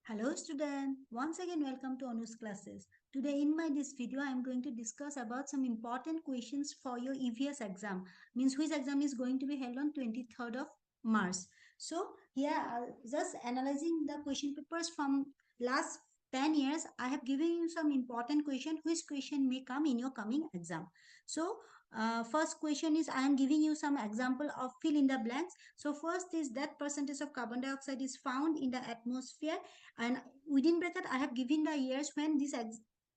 Hello student, once again welcome to Anu's classes. Today in my this video I am going to discuss about some important questions for your EVS exam. Means which exam is going to be held on 23rd of March. So here just analyzing the question papers from last 10 years, I have given you some important question which question may come in your coming exam. So first question is I am giving you some example of fill in the blanks. So first is that percentage of carbon dioxide is found in the atmosphere, and within bracket I have given the years when these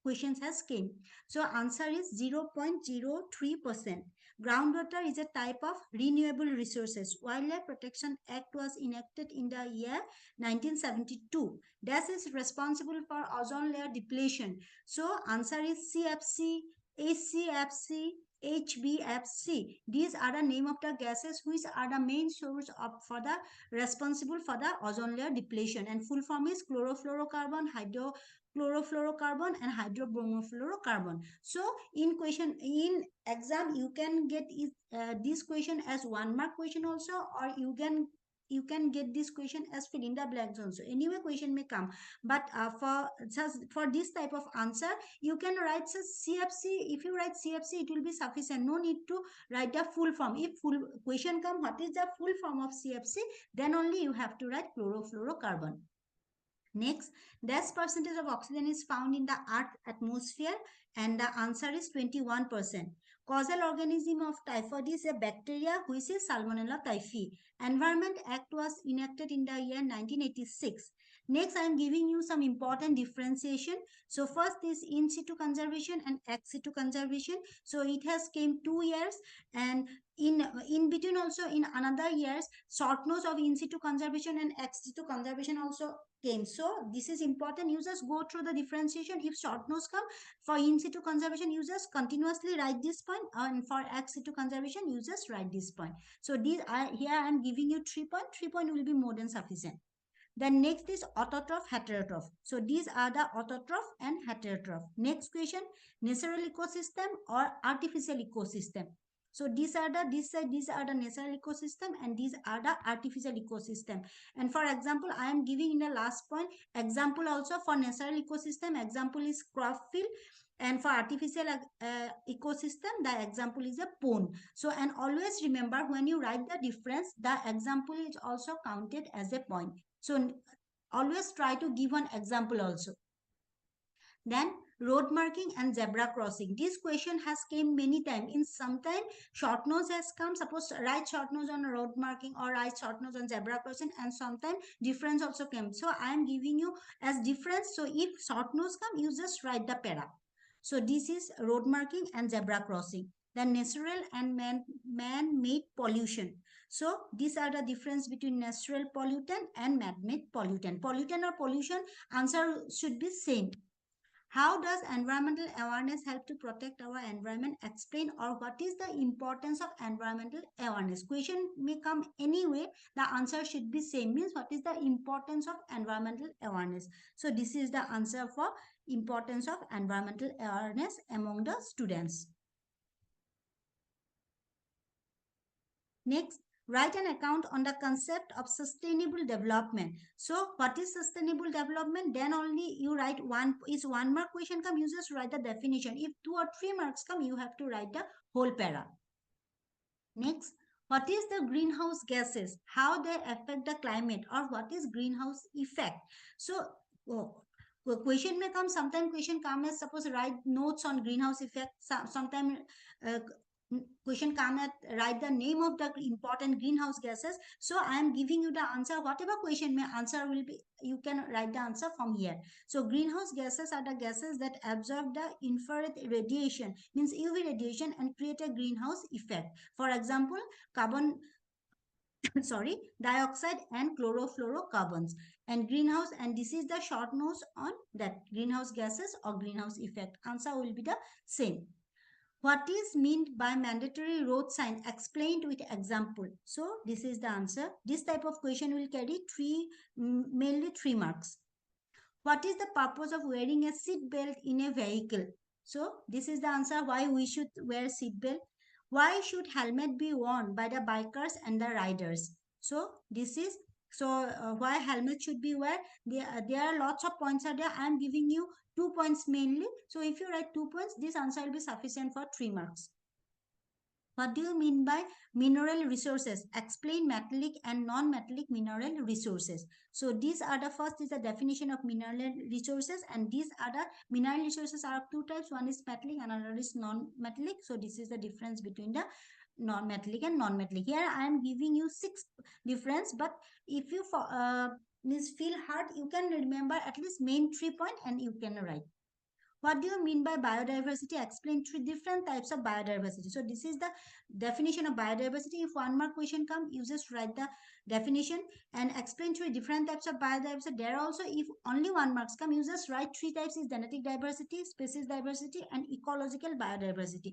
questions has came. So answer is 0.03%. Groundwater is a type of renewable resources. Wildlife Protection Act was enacted in the year 1972. This is responsible for ozone layer depletion. So answer is CFC, ACFC, HBFC. These are the name of the gases which are the main source of for the responsible for the ozone layer depletion, and full form is chlorofluorocarbon, hydrochlorofluorocarbon and hydrobromofluorocarbon. So in exam you can get this question as 1 mark question also, or you can get this question as fill in the blanks also. Anyway question may come, but for this type of answer you can write CFC. If you write CFC it will be sufficient, no need to write the full form. If full question come what is the full form of CFC, then only you have to write chlorofluorocarbon. Next, this percentage of oxygen is found in the Earth atmosphere, and the answer is 21%. Causal organism of typhoid is a bacteria which is Salmonella typhi. Environment Act was enacted in the year 1986. Next, I am giving you some important differentiation. So first is in situ conservation and ex situ conservation. So it has came 2 years, and in between also in another years short notes of in situ conservation and ex situ conservation also came. So this is important. You just go through the differentiation. If short notes come for in situ conservation, you just continuously write this point, and for ex situ conservation, you just write this point. So these are here I am giving you 3 point. 3 point will be more than sufficient. Then next is autotroph, heterotroph. So these are the autotroph and heterotroph. Next question, natural ecosystem or artificial ecosystem. So these are the natural ecosystem and these are the artificial ecosystem. And for example, I am giving in the last point example also for natural ecosystem. Example is crop field, and for artificial ecosystem the example is a pond. So and always remember when you write the difference, the example is also counted as a point. So always try to give one example also. Then road marking and zebra crossing. This question has came many times. In some time short nose has come. Suppose write short nose on road marking or write short nose on zebra crossing, and sometime difference also came. So I am giving you as difference. So if short nose come, you just write the para. So this is road marking and zebra crossing. The natural and man-made pollution. So these are the difference between natural pollutant and man-made pollutant. Pollutant or pollution, answer should be same. How does environmental awareness help to protect our environment? Explain, or what is the importance of environmental awareness? Question may come anyway. The answer should be same. Means what is the importance of environmental awareness? So this is the answer for importance of environmental awareness among the students. Next, write an account on the concept of sustainable development. So what is sustainable development? Then only you write one. Is 1 mark question come, you just write the definition. If 2 or 3 marks come, you have to write the whole para. Next, what is the greenhouse gases? How they affect the climate, or what is greenhouse effect? So question may come, sometimes question come as suppose write notes on greenhouse effect. Sometimes question come at write the name of the important greenhouse gases. So I am giving you the answer. Whatever question may answer will be, you can write the answer from here. So greenhouse gases are the gases that absorb the infrared radiation, means UV radiation, and create a greenhouse effect. For example, carbon sorry, dioxide and chlorofluorocarbons. And greenhouse, and this is the short nose on that greenhouse gases or greenhouse effect. Answer will be the same. What is meant by mandatory road sign? Explained with example. So this is the answer. This type of question will carry mainly 3 marks. What is the purpose of wearing a seat belt in a vehicle? So this is the answer why we should wear seat belt. Why should helmet be worn by the bikers and the riders? So this is So why helmet should be wear? There are lots of points are there. I am giving you 2 points mainly. So if you write 2 points, this answer will be sufficient for 3 marks. What do you mean by mineral resources? Explain metallic and non-metallic mineral resources. So these are the first is the definition of mineral resources, and these are the mineral resources are of two types. One is metallic, another is non-metallic. So this is the difference between the non-metallic and non-metallic. Here I am giving you 6 difference, but if you feel hard, you can remember at least main 3 point and you can write. What do you mean by biodiversity? Explain three different types of biodiversity. So this is the definition of biodiversity. If 1 mark question come, you just write the definition and explain three different types of biodiversity. There also, if only 1 marks come, you just write three types: is genetic diversity, species diversity, and ecological biodiversity.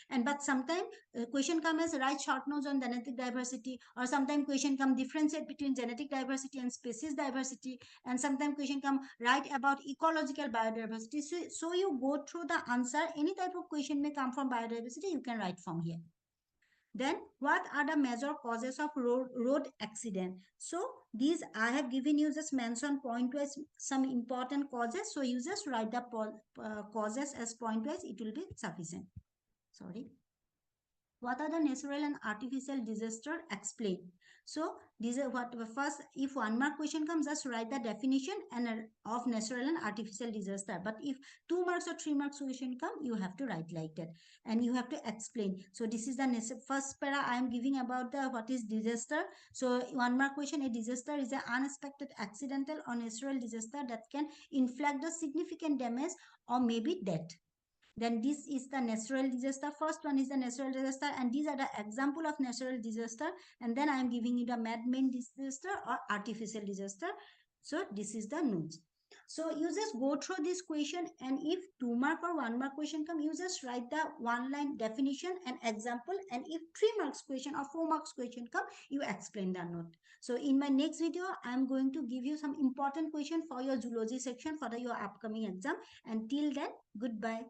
And but sometimes question come as write short notes on genetic diversity, or sometimes question come differentiate between genetic diversity and species diversity, and sometimes question come write about ecological biodiversity. So you go through the answer. Any type of question may come from biodiversity, you can write from here. Then what are the major causes of road accident? So these I have given you, just mention point wise some important causes. So you just write the causes as point wise, it will be sufficient. Sorry. What are the natural and artificial disaster? Explain. So these are what first, if 1 mark question comes, just write the definition and of natural and artificial disaster. But if 2 marks or 3 marks question come, you have to write like that and you have to explain. So this is the first para I am giving about the what is disaster. So 1 mark question, a disaster is an unexpected accidental or natural disaster that can inflict the significant damage or maybe death. Then this is the natural disaster. First one is the natural disaster, and these are the example of natural disaster. And then I am giving you the man-made disaster or artificial disaster. So this is the notes. So you just go through this question, and if 2 mark or 1 mark question come, you just write the one line definition and example. And if 3 marks question or 4 marks question come, you explain the note. So in my next video, I am going to give you some important question for your zoology section for your upcoming exam. Until then, goodbye.